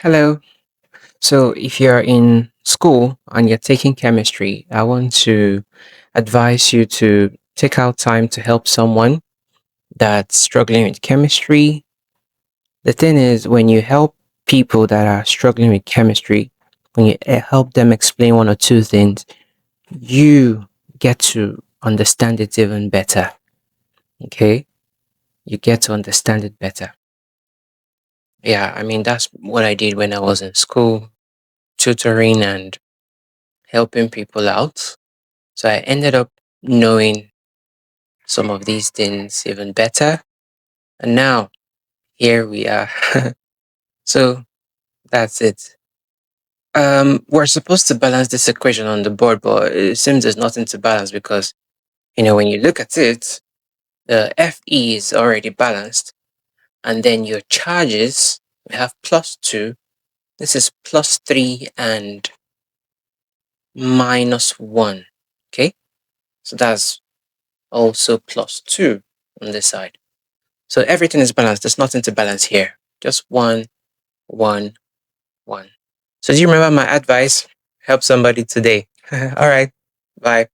Hello. So, if you're in school and you're taking chemistry, I want to advise you to take out time to help someone that's struggling with chemistry. The thing is, when you help people that are struggling with chemistry, when you help them explain one or two things, you get to understand it even better. Okay? You get to understand it better. Yeah, I mean, that's what I did when I was in school, tutoring and helping people out. So I ended up knowing some of these things even better. And now here we are. So that's it. We're supposed to balance this equation on the board, but it seems there's nothing to balance because, when you look at it, the FE is already balanced. And then your charges, we have plus 2. This is plus 3 and minus 1. Okay. So that's also plus 2 on this side. So everything is balanced. There's nothing to balance here. Just one, one, one. So do you remember my advice? Help somebody today. All right. Bye.